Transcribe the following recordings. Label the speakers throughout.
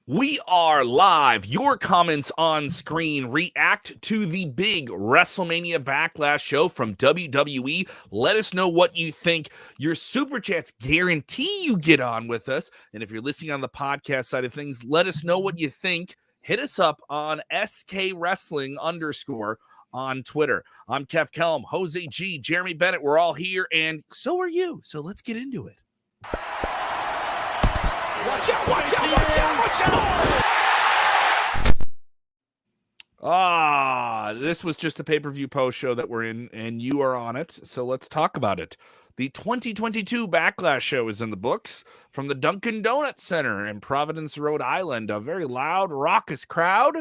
Speaker 1: We are live. Your comments on screen react to the big WrestleMania Backlash show from WWE. Let us know what you think. Your super chats guarantee you get on with us. And if you're listening on the podcast side of things, let us know what you think. Hit us up on SK Wrestling _ on Twitter. I'm Kellam, Jose G, Jeremy Bennett. We're all here, and so are you. So let's get into it.
Speaker 2: Watch out, watch out, watch out, watch
Speaker 1: out. This was just a pay-per-view post show that we're in, and you are on it, so let's talk about it. The 2022 Backlash show is in the books from the Dunkin' Donuts Center in Providence, Rhode Island. A very loud, raucous crowd.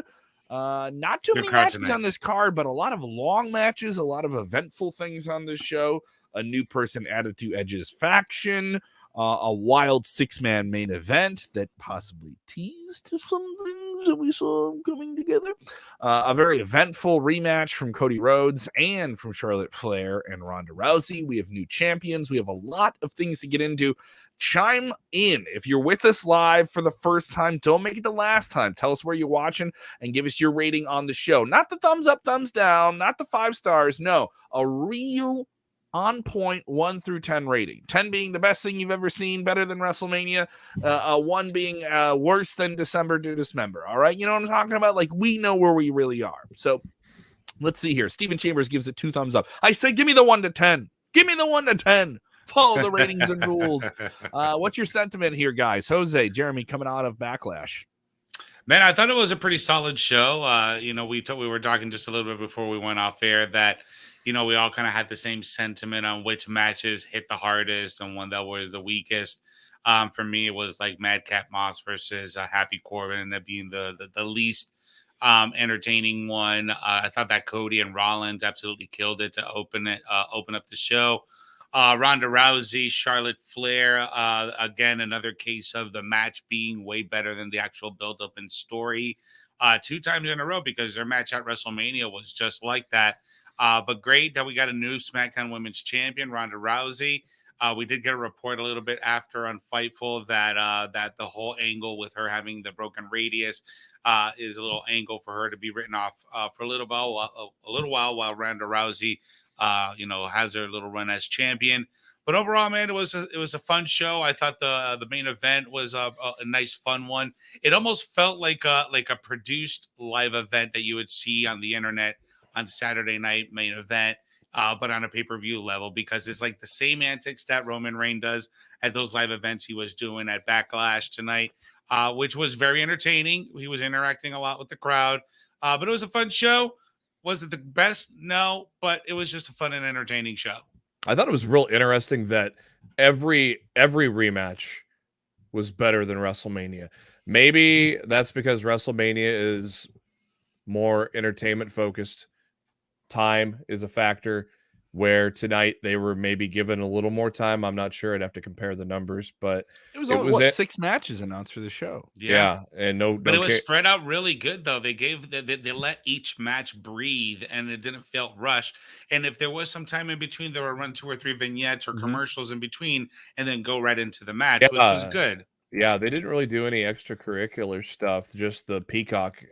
Speaker 1: Not too many matches on this card, but a lot of long matches, a lot of eventful things on this show. A new person added to Edge's faction. A wild 6-man main event that possibly teased some things that we saw coming together. A very eventful rematch from Cody Rhodes and from Charlotte Flair and Ronda Rousey. We have new champions. We have a lot of things to get into. Chime in. If you're with us live for the first time, don't make it the last time. Tell us where you're watching and give us your rating on the show. Not the thumbs up, thumbs down, not the 5 stars. No, a real on point 1 through 10 rating. 10 being the best thing you've ever seen, better than WrestleMania. 1 being worse than December to Dismember. All right, you know what I'm talking about? Like, we know where we really are. So let's see here. Steven Chambers gives it 2 thumbs up. I said, give me the 1 to 10. Give me the 1 to 10. Follow the ratings and rules. What's your sentiment here, guys? Jose, Jeremy, coming out of Backlash.
Speaker 3: Man, I thought it was a pretty solid show. We were talking just a little bit before we went off air that we all kind of had the same sentiment on which matches hit the hardest and one that was the weakest. For me, it was like Madcap Moss versus Happy Corbin, and that being the least entertaining one. I thought that Cody and Rollins absolutely killed it to open up the show. Ronda Rousey, Charlotte Flair, again, another case of the match being way better than the actual build-up and story 2 times in a row, because their match at WrestleMania was just like that. But great that we got a new SmackDown Women's Champion, Ronda Rousey. We did get a report a little bit after on Fightful that the whole angle with her having the broken radius is a little angle for her to be written off for a little while while Ronda Rousey has her little run as champion. But overall, man, it was a fun show. I thought the main event was a nice, fun one. It almost felt like a produced live event that you would see on the internet on Saturday night main event, but on a pay-per-view level, because it's like the same antics that Roman Reigns does at those live events he was doing at Backlash tonight, which was very entertaining. He was interacting a lot with the crowd, but it was a fun show. Was it the best? No, but it was just a fun and entertaining show.
Speaker 4: I thought it was real interesting that every rematch was better than WrestleMania. Maybe that's because WrestleMania is more entertainment focused. Time is a factor, where tonight they were maybe given a little more time. I'm not sure. I'd have to compare the numbers, but
Speaker 1: it was 6 matches announced for the show.
Speaker 4: Yeah, and
Speaker 3: but it was spread out really good though. They let each match breathe, and it didn't feel rushed. And if there was some time in between, there were run 2 or 3 vignettes or commercials in between, and then go right into the match, which was good.
Speaker 4: Yeah, they didn't really do any extracurricular stuff. Just the Peacock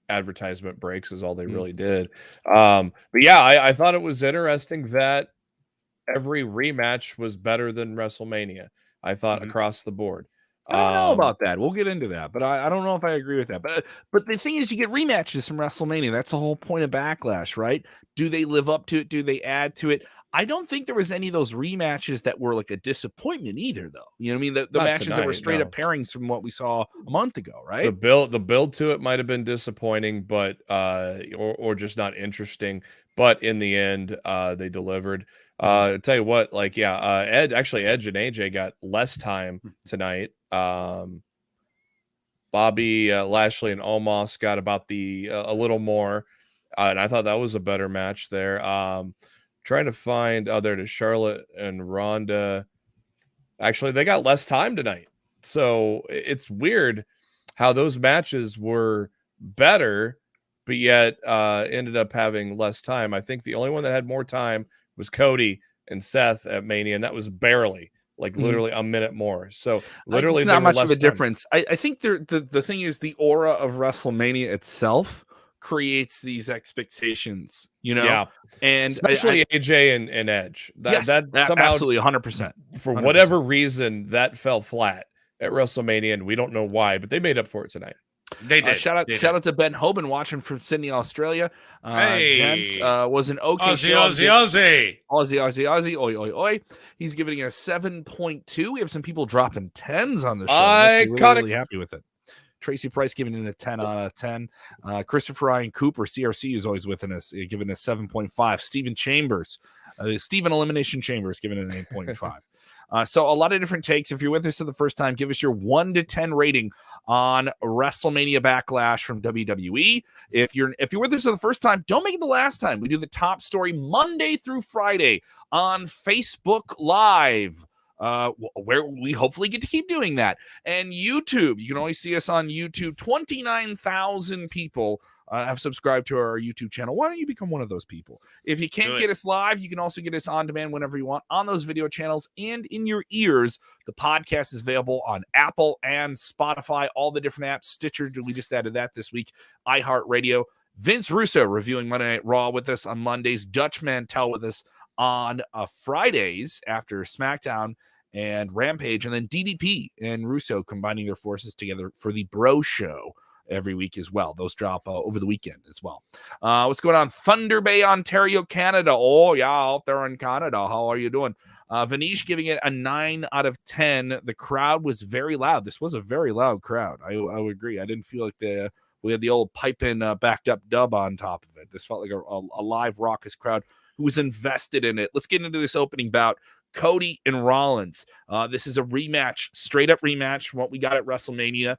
Speaker 4: advertisement breaks is all they really did. But yeah, I thought it was interesting that every rematch was better than WrestleMania. I thought across the board.
Speaker 1: I don't know about that. We'll get into that, but I don't know if I agree with that. But the thing is, you get rematches from WrestleMania. That's the whole point of Backlash, right? Do they live up to it? Do they add to it? I don't think there was any of those rematches that were like a disappointment either, though. You know what I mean? The matches tonight, that were straight up pairings from what we saw a month ago, right?
Speaker 4: The build to it might have been disappointing, but or just not interesting. But in the end, they delivered. I'll tell you what, Edge and AJ got less time tonight. Bobby Lashley and Omos got about a little more, and I thought that was a better match there. Trying to find there to Charlotte and Ronda. Actually, they got less time tonight, so it's weird how those matches were better, but yet ended up having less time. I think the only one that had more time was Cody and Seth at Mania, and that was barely. like literally a minute more. So
Speaker 1: Like,
Speaker 4: literally
Speaker 1: it's
Speaker 4: they
Speaker 1: not
Speaker 4: were
Speaker 1: much of
Speaker 4: less
Speaker 1: a
Speaker 4: time.
Speaker 1: difference. I think the thing is the aura of WrestleMania itself creates these expectations,
Speaker 4: Yeah,
Speaker 1: and
Speaker 4: especially AJ and Edge.
Speaker 1: yes,
Speaker 4: That somehow,
Speaker 1: absolutely 100%.
Speaker 4: for
Speaker 1: 100%.
Speaker 4: whatever reason, that fell flat at WrestleMania, and we don't know why, but they made up for it tonight.
Speaker 3: They did.
Speaker 1: Shout out to Ben Hoban watching from Sydney, Australia. Gents, was an okay show.
Speaker 3: Aussie.
Speaker 1: Aussie, oi, oi, oi. He's giving us 7.2. We have some people dropping 10s on the show.
Speaker 4: Iconic.
Speaker 1: Really happy with it. Tracy Price giving it a 10 out of 10. Christopher Ryan Cooper, CRC, is always with us, giving us 7.5. Stephen Chambers, Stephen Elimination Chambers, giving it an 8.5. So a lot of different takes. If you're with us for the first time, give us your 1 to 10 rating on WrestleMania Backlash from WWE. If you're with us for the first time, don't make it the last time. We do the top story Monday through Friday on Facebook Live, where we hopefully get to keep doing that. And YouTube, you can always see us on YouTube. 29,000 people have subscribed to our YouTube channel. Why don't you become one of those people? If you can't get us live, you can also get us on demand whenever you want on those video channels and in your ears. The podcast is available on Apple and Spotify, all the different apps. Stitcher, we just added that this week. iHeartRadio. Vince Russo reviewing Monday Night Raw with us on Mondays. Dutch Mantel with us on Fridays after SmackDown and Rampage. And then DDP and Russo combining their forces together for the Bro Show every week as well. Those drop over the weekend as well. What's going on? Thunder Bay, Ontario, Canada. Oh, yeah, out there in Canada. How are you doing? Vanish giving it a 9 out of 10. The crowd was very loud. This was a very loud crowd. I would agree. I didn't feel like we had the old pipe-in backed up dub on top of it. This felt like a live raucous crowd who was invested in it. Let's get into this opening bout. Cody and Rollins. This is a rematch, straight up rematch from what we got at WrestleMania.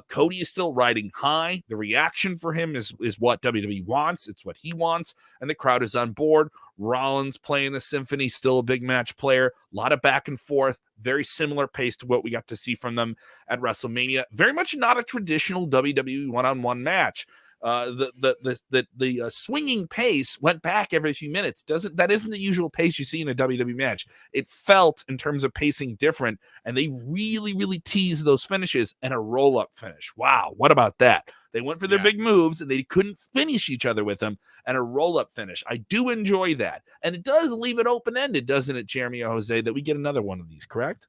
Speaker 1: Cody is still riding high. The reaction for him is what WWE wants. It's what he wants, and the crowd is on board. Rollins playing the symphony, still a big match player. A lot of back and forth, very similar pace to what we got to see from them at WrestleMania. Very much not a traditional WWE one-on-one match. The swinging pace went back every few minutes. That isn't the usual pace you see in a WWE match. It felt, in terms of pacing, different, and they really teased those finishes and a roll-up finish. Wow, what about that? They went for their big moves and they couldn't finish each other with them, and a roll-up finish. I do enjoy that, and it does leave it open-ended, doesn't it, Jeremy or Jose, that we get another one of these, correct?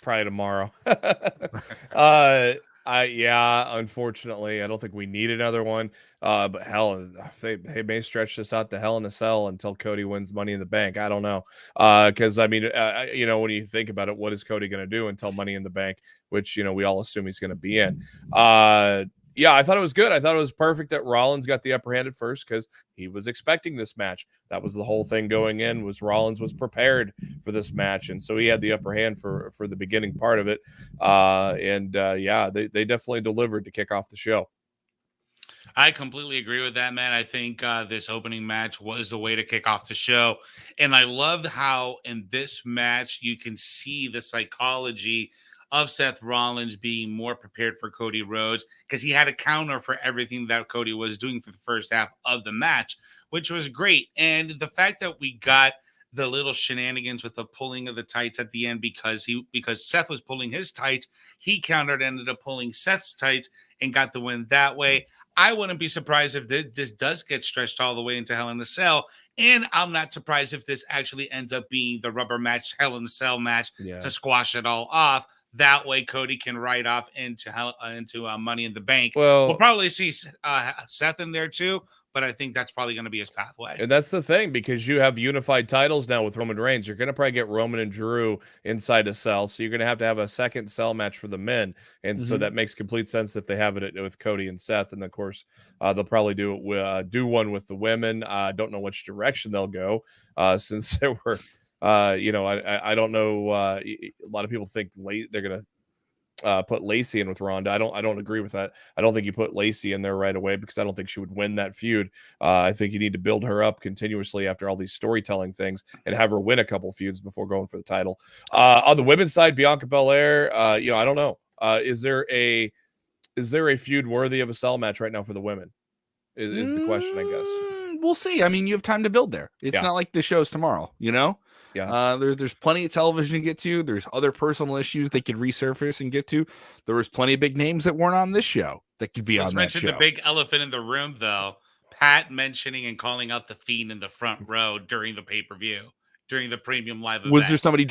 Speaker 4: Probably tomorrow. Unfortunately, I don't think we need another one. But hell, they may stretch this out to Hell in a Cell until Cody wins Money in the Bank. I don't know. Because I mean, when you think about it, what is Cody going to do until Money in the Bank, which we all assume he's going to be in? I thought it was good. I thought it was perfect that Rollins got the upper hand at first because he was expecting this match. That was the whole thing going in, was Rollins was prepared for this match, and so he had the upper hand for the beginning part of it. They definitely delivered to kick off the show.
Speaker 3: I completely agree with that, man. I think this opening match was the way to kick off the show. And I loved how in this match you can see the psychology of Seth Rollins being more prepared for Cody Rhodes, because he had a counter for everything that Cody was doing for the first half of the match, which was great. And the fact that we got the little shenanigans with the pulling of the tights at the end because Seth was pulling his tights, he countered, ended up pulling Seth's tights and got the win that way. I wouldn't be surprised if this does get stretched all the way into Hell in a Cell. And I'm not surprised if this actually ends up being the rubber match, Hell in a Cell match to squash it all off. That way, Cody can ride off into Money in the Bank.
Speaker 4: Well,
Speaker 3: we'll probably see Seth in there too, but I think that's probably going to be his pathway.
Speaker 4: And that's the thing, because you have unified titles now with Roman Reigns. You're going to probably get Roman and Drew inside a cell, so you're going to have a second cell match for the men, and so that makes complete sense if they have it with Cody and Seth. And of course, they'll probably do one with the women. I don't know which direction they'll go, since there were. I don't know. A lot of people think they're gonna put Lacey in with Ronda. I don't agree with that. I don't think you put Lacey in there right away because I don't think she would win that feud. I think you need to build her up continuously after all these storytelling things and have her win a couple feuds before going for the title. On the women's side, Bianca Belair. I don't know. Is there a feud worthy of a cell match right now for the women? Is the question, I guess.
Speaker 1: We'll see. I mean, you have time to build there. It's not like the show's tomorrow,
Speaker 4: Yeah.
Speaker 1: There's plenty of television to get to. There's other personal issues they could resurface and get to. There was plenty of big names that weren't on this show that could be
Speaker 3: Let's
Speaker 1: on that
Speaker 3: mention
Speaker 1: show.
Speaker 3: the big elephant in the room, though. Pat mentioning and calling out the Fiend in the front row during the pay-per-view, during the premium live event.
Speaker 1: Was there somebody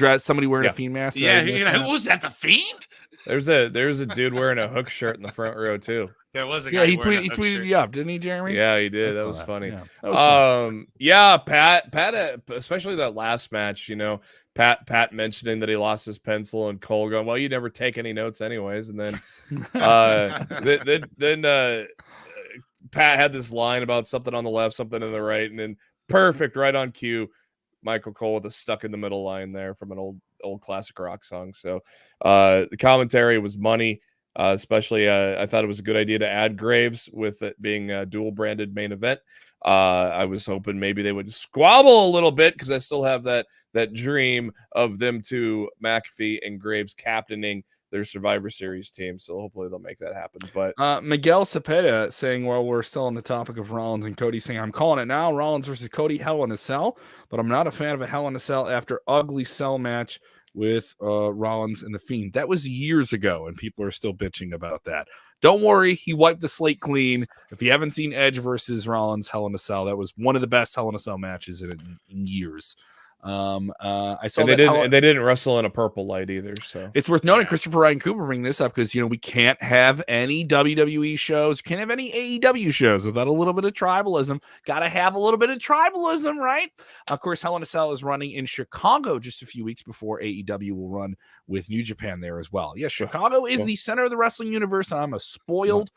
Speaker 1: wearing a Fiend mask?
Speaker 3: Yeah, who was that? The Fiend?
Speaker 4: There's a dude wearing a hook shirt in the front row too.
Speaker 3: There was a guy.
Speaker 1: He tweeted you up, didn't he, Jeremy?
Speaker 4: Yeah, he did. That was funny.
Speaker 1: Yeah, that was fun.
Speaker 4: Yeah, Pat, especially that last match. Pat mentioning that he lost his pencil, and Cole going, "Well, you never take any notes, anyways." And then, then Pat had this line about something on the left, something on the right, and then perfect, right on cue, Michael Cole with a stuck in the middle line there from an old classic rock song. So the commentary was money. Especially, I thought it was a good idea to add Graves with it being a dual branded main event. I was hoping maybe they would squabble a little bit because I still have that dream of them two, McAfee and Graves, captaining their Survivor Series team. So hopefully they'll make that happen. But
Speaker 1: Miguel Cepeda saying, while we're still on the topic of Rollins and Cody, saying, I'm calling it now, Rollins versus Cody, Hell in a Cell, but I'm not a fan of a Hell in a Cell after ugly cell match with Rollins and the Fiend. That was years ago, and people are still bitching about that. Don't worry, he wiped the slate clean. If you haven't seen Edge versus Rollins Hell in a Cell, that was one of the best Hell in a Cell matches in years. I saw
Speaker 4: they didn't wrestle in a purple light either. So
Speaker 1: it's worth noting, Christopher Ryan Cooper bringing this up because we can't have any WWE shows, can't have any AEW shows without a little bit of tribalism. Got to have a little bit of tribalism, right? Of course, Hell in a Cell is running in Chicago just a few weeks before AEW will run with New Japan there as well. Yes, Chicago is the center of the wrestling universe, and I'm a spoiled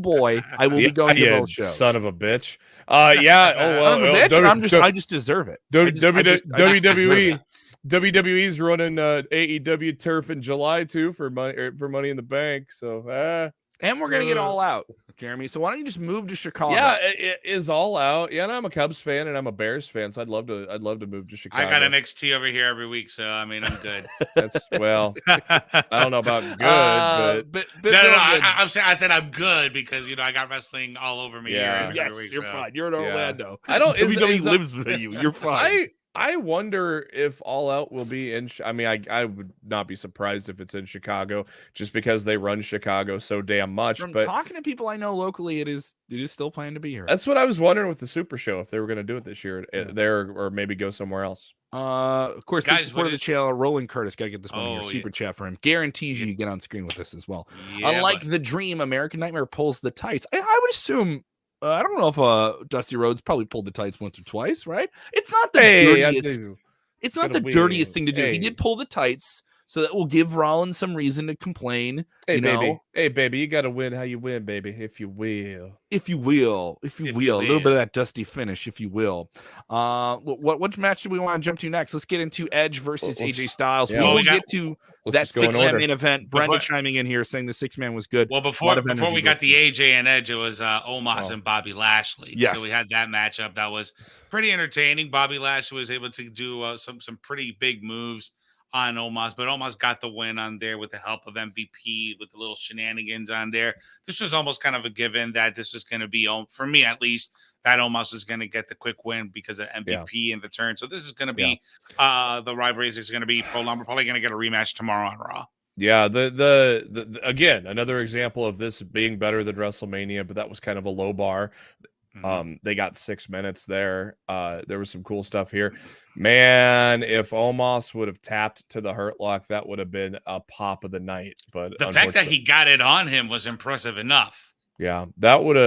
Speaker 1: boy. I will be going to both shows.
Speaker 4: Son of a bitch.
Speaker 1: I just deserve it.
Speaker 4: WWE's running AEW Turf in July too for Money in the Bank. So
Speaker 1: and we're gonna get All Out, Jeremy. So why don't you just move to Chicago?
Speaker 4: Yeah, it is All Out. Yeah, and I'm a Cubs fan and I'm a Bears fan, so I'd love to move to Chicago.
Speaker 3: I got an NXT over here every week, so I mean I'm good.
Speaker 4: That's I don't know about good, but
Speaker 3: no. I said I'm good because I got wrestling all over me.
Speaker 4: Yeah,
Speaker 3: every week,
Speaker 1: you're fine. You're in Orlando.
Speaker 4: I don't.
Speaker 1: WWE lives with you. You're fine.
Speaker 4: I wonder if All Out will be in. I mean, I would not be surprised if it's in Chicago, just because they run Chicago so damn much.
Speaker 1: From
Speaker 4: but
Speaker 1: talking to people I know locally, it is still planned to be here.
Speaker 4: That's what I was wondering with the Super Show, if they were going to do it this year there, or maybe go somewhere else.
Speaker 1: Of course, guys, support of the channel. Roland Curtis, got to get this one here. Super chat for him. Guarantees you get on screen with this as well. Unlike the Dream, American Nightmare pulls the tights. I would assume. I don't know if Dusty Rhodes probably pulled the tights once or twice, right? It's not the dirtiest. It's not the dirtiest thing to do. He did pull the tights, so that will give Rollins some reason to complain.
Speaker 4: Hey, baby, you got to win how you win, baby, if you will.
Speaker 1: A little bit of that Dusty finish, if you will. Which match do we want to jump to next? Let's get into Edge versus AJ Styles.
Speaker 4: Yeah,
Speaker 1: we'll get to that 6-man main event. Brenda chiming in here saying the 6-man was good.
Speaker 3: Well, before we got the AJ and Edge, it was Omos and Bobby Lashley.
Speaker 1: Yes.
Speaker 3: So we had that matchup. That was pretty entertaining. Bobby Lashley was able to do some pretty big moves on Omos, but Omos got the win on there with the help of MVP, with the little shenanigans on there. This was almost kind of a given that this was going to be, for me at least, that Omos was going to get the quick win because of MVP in the turn. So this is going to be the rivalry is going to be prolonged. We're probably going to get a rematch tomorrow on Raw.
Speaker 4: Yeah, the again, another example of this being better than WrestleMania, but that was kind of a low bar. They got 6 minutes there. There was some cool stuff here. Man, if Omos would have tapped to the Hurt Lock, that would have been a pop of the night. But
Speaker 3: the fact that he got it on him was impressive enough.
Speaker 4: Yeah, that would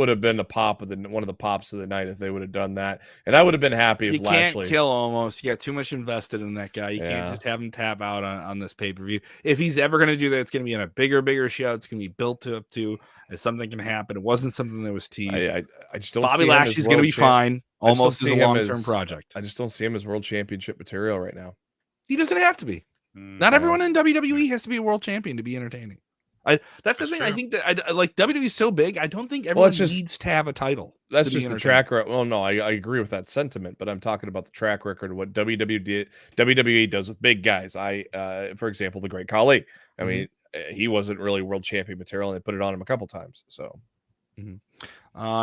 Speaker 4: have been a pop of one of the pops of the night if they would have done that, and I would have been happy if Lashley.
Speaker 1: You can't kill Omos. You got too much invested in that guy. You can't just have him tap out on this pay-per-view. If he's ever going to do that, it's going to be in a bigger show. It's going to be built up to as something can happen. It wasn't something that was teased.
Speaker 4: I just don't.
Speaker 1: Bobby Lashley's going to be fine. Omos is a long-term project.
Speaker 4: I just don't see him as world championship material right now.
Speaker 1: He doesn't have to be. Not everyone in WWE has to be a world champion to be entertaining. That's the thing. True. I think that like WWE is so big. I don't think everyone needs to have a title.
Speaker 4: That's just the track record. Well, no, I agree with that sentiment, but I'm talking about the track record of what WWE does with big guys. For example, the Great Khali. I mean, he wasn't really world champion material, and they put it on him a couple times. So,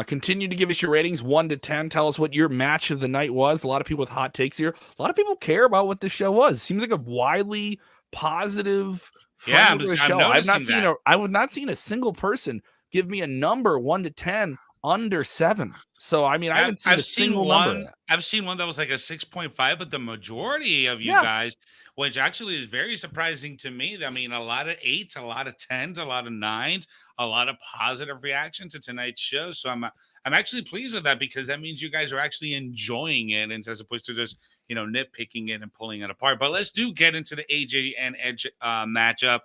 Speaker 1: Continue to give us your ratings 1 to 10. Tell us what your match of the night was. A lot of people with hot takes here. A lot of people care about what this show was. Seems like a widely positive,
Speaker 3: Yeah,
Speaker 1: friendly
Speaker 3: I'm
Speaker 1: show. I've not
Speaker 3: noticing
Speaker 1: seen
Speaker 3: that.
Speaker 1: I would not seen a single person give me a number 1 to 10 under 7. So I mean, I haven't seen a single number.
Speaker 3: I've seen one that was like a 6.5, but the majority of you
Speaker 1: Yeah.
Speaker 3: guys, which actually is very surprising to me. I mean, a lot of 8s, a lot of 10s, a lot of 9s, a lot of positive reactions to tonight's show. So I'm actually pleased with that, because that means you guys are actually enjoying it, and as opposed to just nitpicking it and pulling it apart. But let's get into the AJ and Edge matchup.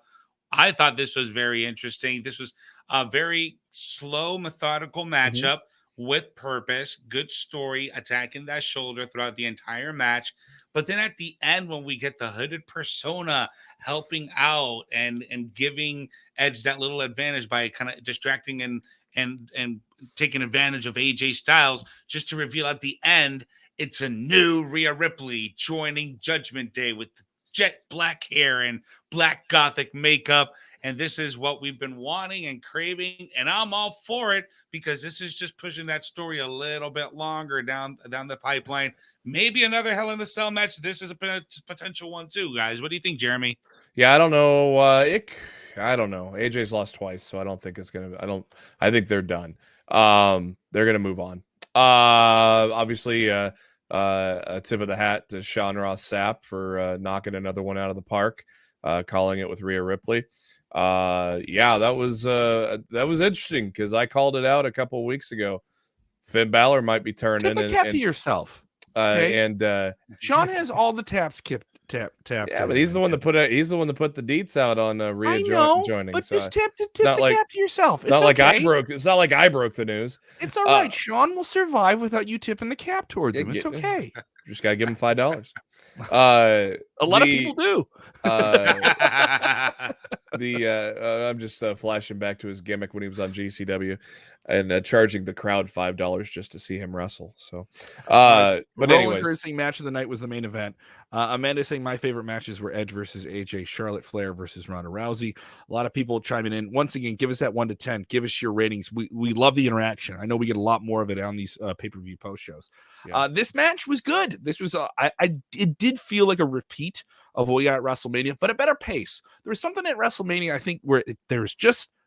Speaker 3: I thought this was very interesting. This was a very slow, methodical matchup with purpose, good story, attacking that shoulder throughout the entire match. But then at the end, when we get the hooded persona helping out and giving Edge that little advantage by kind of distracting and taking advantage of AJ Styles, just to reveal at the end it's a new Rhea Ripley joining Judgment Day with the jet black hair and black gothic makeup. And this is what we've been wanting and craving, and I'm all for it, because this is just pushing that story a little bit longer down the pipeline. Maybe another Hell in the Cell match. This is a potential one too, guys. What do you think, Jeremy?
Speaker 4: Yeah, I don't know. I don't know. AJ's lost twice, so I don't think it's gonna. I think they're done. They're gonna move on. Obviously, a tip of the hat to Sean Ross Sapp for knocking another one out of the park, calling it with Rhea Ripley. Yeah, that was interesting, because I called it out a couple of weeks ago. Finn Balor might be turning.
Speaker 1: Tip a cap to yourself. Okay?
Speaker 4: And
Speaker 1: Sean has all the taps tap.
Speaker 4: Yeah, but he's the one that put the deets out on Rhea joining.
Speaker 1: But
Speaker 4: so
Speaker 1: just tip the cap to yourself.
Speaker 4: It's not like I broke. It's not like I broke the news.
Speaker 1: It's all right. Sean will survive without you tipping the cap towards him. It's okay.
Speaker 4: Just gotta give him $5.
Speaker 1: A lot of people do.
Speaker 4: I'm just flashing back to his gimmick when he was on GCW and charging the crowd $5 just to see him wrestle. So, but anyways,
Speaker 1: saying match of the night was the main event. Amanda saying my favorite matches were Edge versus AJ, Charlotte Flair versus Ronda Rousey. A lot of people chiming in. Once again, give us that 1 to 10. Give us your ratings. We love the interaction. I know we get a lot more of it on these pay-per-view post shows.
Speaker 4: Yeah.
Speaker 1: This match was good. This was it did feel like a repeat of what we got at WrestleMania, but a better pace. There was something at WrestleMania, I think, where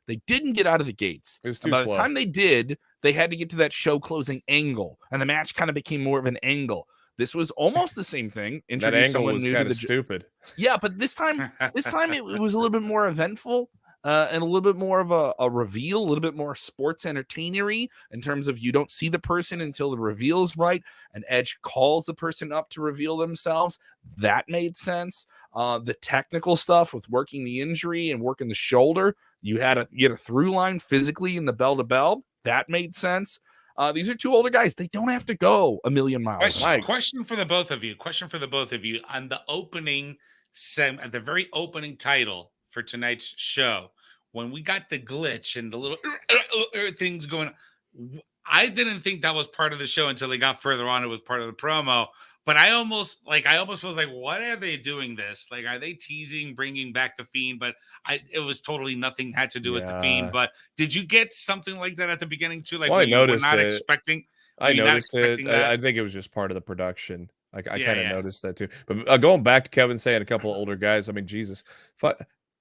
Speaker 1: they didn't get out of the gates.
Speaker 4: It was too
Speaker 1: slow. By the
Speaker 4: slow.
Speaker 1: time they did, they had to get to that show closing angle, and the match kind of became more of an angle. This was almost the same thing.
Speaker 4: That angle was kind of stupid.
Speaker 1: Yeah, but this time it was a little bit more eventful and a little bit more of a reveal, a little bit more sports entertainery in terms of you don't see the person until the reveal is right, and Edge calls the person up to reveal themselves. That made sense. The technical stuff with working the injury and working the shoulder, you had a through line physically in the bell to bell. That made sense. These are two older guys. They don't have to go a million miles.
Speaker 3: Question for the both of you. On the opening segment, at the very opening title for tonight's show, when we got the glitch and the little things going on, I didn't think that was part of the show until they got further on. It was part of the promo. But I almost was like, what are they doing this? Like, are they teasing bringing back the Fiend? But it was totally nothing had to do with the Fiend. But did you get something like that at the beginning too? Like,
Speaker 4: I noticed
Speaker 3: not
Speaker 4: it.
Speaker 3: expecting.
Speaker 4: I noticed it. I think it was just part of the production. I kind of noticed that too. But going back to Kevin saying a couple of older guys, I mean, Jesus,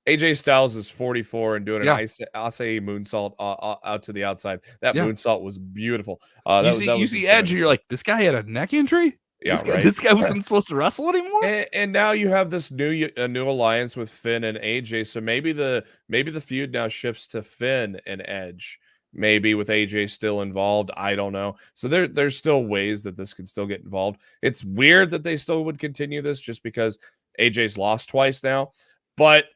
Speaker 4: AJ Styles is 44 and doing an Ase moonsault out to the outside. That moonsault was beautiful.
Speaker 1: You see Edge, and you're like, this guy had a neck injury?
Speaker 4: Yeah,
Speaker 1: this guy wasn't supposed to wrestle anymore.
Speaker 4: And now you have this new alliance with Finn and AJ. So maybe the feud now shifts to Finn and Edge. Maybe with AJ still involved. I don't know. So there's still ways that this could still get involved. It's weird that they still would continue this just because AJ's lost twice now. But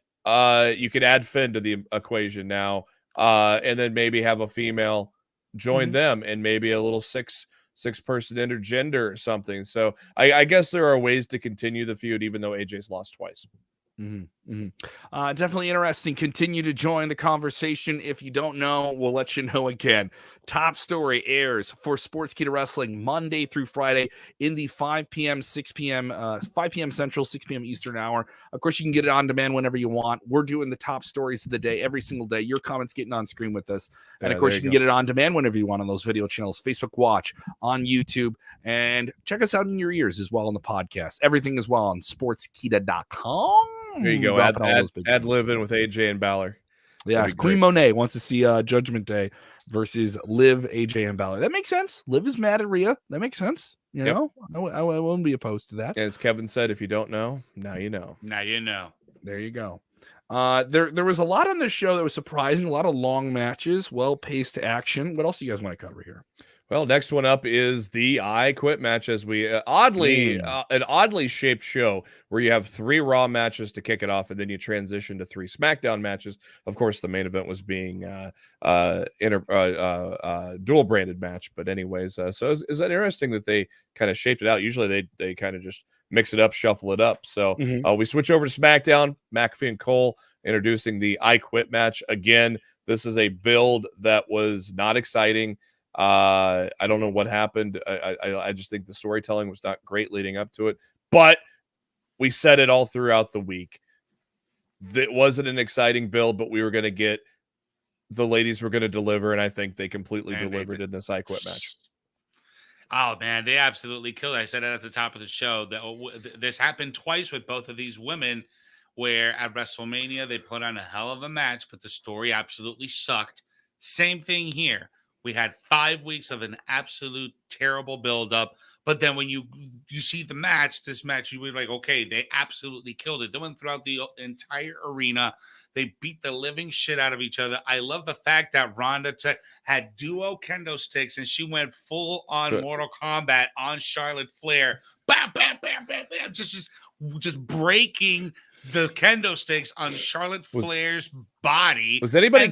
Speaker 4: you could add Finn to the equation now, and then maybe have a female join them, and maybe a little six-person intergender or something. So I guess there are ways to continue the feud, even though AJ's lost twice.
Speaker 1: Definitely interesting. Continue to join the conversation. If you don't know, we'll let you know again. Top Story airs for Sportskeeda Wrestling Monday through Friday in the 5 p.m., 6 p.m., 5 p.m. Central, 6 p.m. Eastern hour. Of course, you can get it on demand whenever you want. We're doing the top stories of the day every single day. Your comments getting on screen with us. And of course, you can get it on demand whenever you want on those video channels, Facebook Watch, on YouTube, and check us out in your ears as well on the podcast. Everything as well on sportskeeda.com.
Speaker 4: There you go. Add Liv in with AJ and Balor.
Speaker 1: Yeah, Queen Monet wants to see Judgment Day versus Liv, AJ, and Balor. That makes sense. Liv is mad at Rhea. That makes sense. You know, I wouldn't be opposed to that.
Speaker 4: And as Kevin said, if you don't know, now you know.
Speaker 3: Now you know.
Speaker 1: There you go. There was a lot on this show that was surprising. A lot of long matches, well-paced action. What else do you guys want to cover here?
Speaker 4: Well, next one up is the I Quit match, as we an oddly shaped show where you have 3 Raw matches to kick it off, and then you transition to 3 SmackDown matches. Of course, the main event was being dual branded match, but anyways, so is that interesting that they kind of shaped it out? Usually they kind of just mix it up, shuffle it up. So we switch over to SmackDown. McAfee and Cole introducing the I Quit match again. This is a build that was not exciting. I don't know what happened. I just think the storytelling was not great leading up to it, but we said it all throughout the week. It wasn't an exciting build, but we were going to get the ladies were going to deliver, and I think they completely delivered in this I Quit match.
Speaker 3: Oh man, they absolutely killed it. I said it at the top of the show that this happened twice with both of these women, where at WrestleMania they put on a hell of a match, but the story absolutely sucked. Same thing here. We had 5 weeks of an absolute terrible buildup. But then when you see this match, you were like, okay, they absolutely killed it. They went throughout the entire arena. They beat the living shit out of each other. I love the fact that Ronda had duo kendo sticks and she went full on Mortal Kombat on Charlotte Flair. Bam, bam, bam, bam, bam. Just breaking the kendo sticks on Charlotte Flair's body.
Speaker 4: Was anybody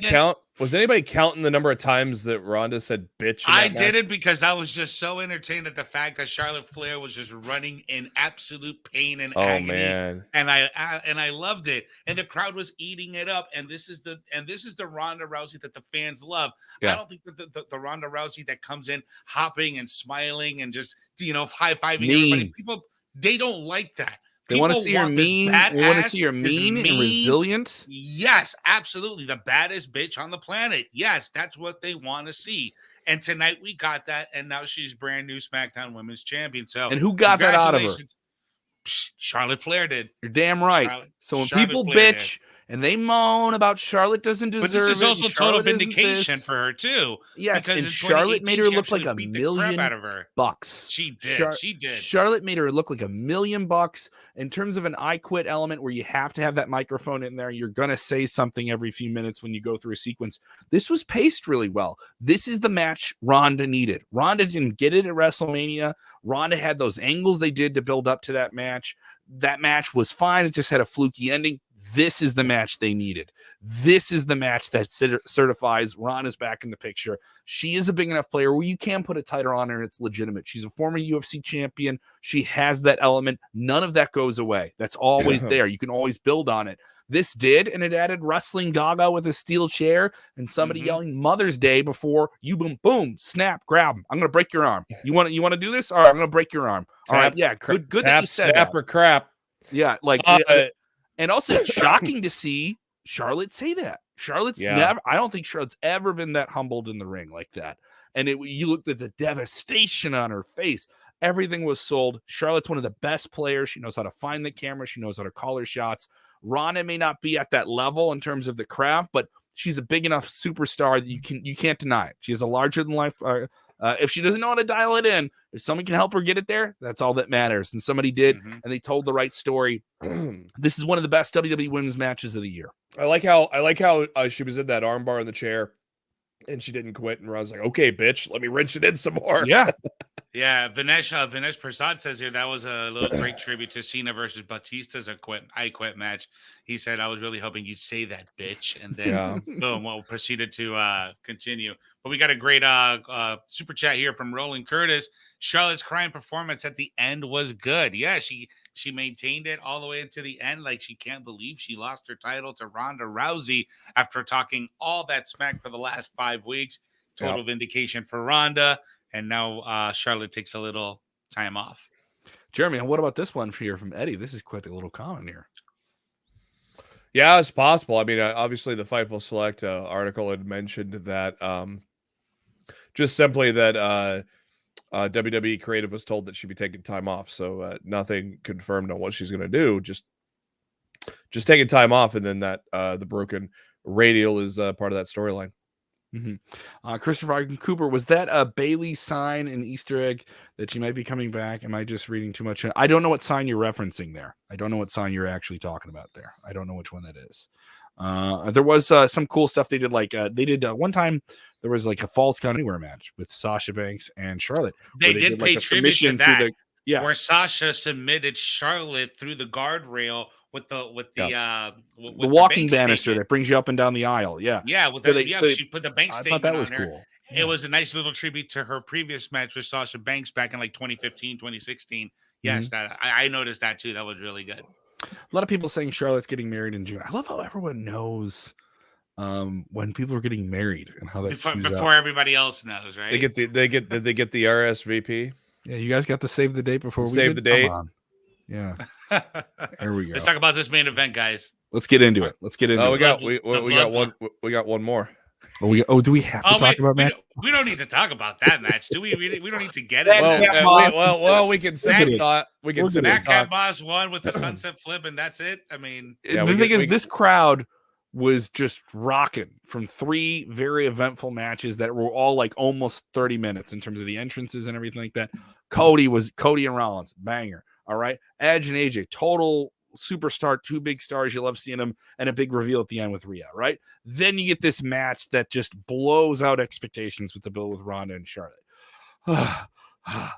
Speaker 4: counting the number of times that Ronda said bitch?
Speaker 3: I didn't, because I was just so entertained at the fact that Charlotte Flair was just running in absolute pain and agony.
Speaker 4: Man.
Speaker 3: And I loved it. And the crowd was eating it up. And this is the Ronda Rousey that the fans love. Yeah. I don't think that the Ronda Rousey that comes in hopping and smiling and just high-fiving everybody. People, they don't like that.
Speaker 1: They want to see her mean. They want to see her mean and resilient.
Speaker 3: Yes, absolutely. The baddest bitch on the planet. Yes, that's what they want to see. And tonight we got that. And now she's brand new SmackDown Women's Champion. So,
Speaker 1: and who got that out of her?
Speaker 3: Charlotte Flair did.
Speaker 1: You're damn right. So when people bitch and they moan about Charlotte doesn't deserve it.
Speaker 3: But this is also total vindication for her too.
Speaker 1: Yes, and Charlotte made her look like $1 million.
Speaker 3: She did. She did.
Speaker 1: Charlotte made her look like $1 million in terms of an I Quit element where you have to have that microphone in there. You're gonna say something every few minutes when you go through a sequence. This was paced really well. This is the match Ronda needed. Ronda didn't get it at WrestleMania. Ronda had those angles they did to build up to that match. That match was fine. It just had a fluky ending. This is the match they needed. This is the match that certifies Ronda's back in the picture. She is a big enough player where you can put a title on her and it's legitimate. She's a former UFC champion. She has that element. None of that goes away. That's always there. You can always build on it. This did, and it added wrestling gaga with a steel chair and somebody yelling Mother's Day before you boom, snap, grab him. I'm going to break your arm. You want to do this? All right, I'm going to break your arm. All right, yeah, good that you said
Speaker 4: snap
Speaker 1: that.
Speaker 4: Or crap.
Speaker 1: Yeah, like and also it's shocking to see Charlotte say that. I don't think Charlotte's ever been that humbled in the ring like that. And you looked at the devastation on her face. Everything was sold. Charlotte's one of the best players. She knows how to find the camera. She knows how to call her shots. Ronda may not be at that level in terms of the craft, but she's a big enough superstar that you can't deny it. She has a larger than life. If she doesn't know how to dial it in, if someone can help her get it there, that's all that matters. And somebody did, and they told the right story. This is one of the best WWE women's matches of the year.
Speaker 4: I like how she was in that armbar in the chair, and she didn't quit. And Ron's like, "Okay, bitch, let me wrench it in some more."
Speaker 1: Yeah,
Speaker 3: yeah. Vinesh Prasad says here that was a little great tribute to Cena versus Batista's I Quit match. He said, "I was really hoping you'd say that, bitch," and then boom, well, proceeded to continue. But we got a great super chat here from Roland Curtis. Charlotte's crying performance at the end was good. Yeah, she She maintained it all the way to the end. Like, she can't believe she lost her title to Ronda Rousey after talking all that smack for the last 5 weeks. Total vindication for Ronda. And now Charlotte takes a little time off.
Speaker 1: Jeremy, what about this one here from Eddie? This is quite a little comment here.
Speaker 4: Yeah, it's possible. I mean, obviously the Fightful Select article had mentioned that just simply that WWE Creative was told that she'd be taking time off. So nothing confirmed on what she's going to do. Just taking time off, and then that the broken radial is part of that storyline.
Speaker 1: Christopher Cooper, was that a Bailey sign, an Easter egg that she might be coming back? Am I just reading too much? I don't know what sign you're referencing there. I don't know what sign you're actually talking about there. I don't know which one that is. There was some cool stuff they did. Like they did one time. There was like a Falls Count Anywhere match with Sasha Banks and Charlotte.
Speaker 3: They did pay tribute to that.
Speaker 1: Where
Speaker 3: Sasha submitted Charlotte through the guardrail with the
Speaker 1: walking banister that brings you up and down the aisle. Yeah.
Speaker 3: She put the bank statement.
Speaker 1: I thought that was
Speaker 3: on there.
Speaker 1: Cool.
Speaker 3: Yeah. It was a nice little tribute to her previous match with Sasha Banks back in like 2015, 2016. Yes, that I noticed that too. That was really good.
Speaker 1: A lot of people saying Charlotte's getting married in June. I love how everyone knows when people are getting married and how that
Speaker 3: before everybody else knows, right?
Speaker 4: Did they get the RSVP?
Speaker 1: Yeah, you guys got to save the date before we
Speaker 4: save the date.
Speaker 1: Yeah. Here we go.
Speaker 3: Let's talk about this main event, guys.
Speaker 1: Let's get into it.
Speaker 4: We got one more.
Speaker 1: Do we have to talk about that?
Speaker 3: We don't need to talk about that match, do we? We don't need to get it.
Speaker 4: We can send it. We can send it.
Speaker 3: Madcap Boss won with the sunset flip, and that's it. I mean,
Speaker 1: the thing is, this crowd was just rocking from 3 very eventful matches that were all like almost 30 minutes in terms of the entrances and everything like that. Cody and Rollins, banger. All right. Edge and AJ, total superstar, 2 big stars. You love seeing them, and a big reveal at the end with Rhea, right? Then you get this match that just blows out expectations with the bill with Ronda and Charlotte.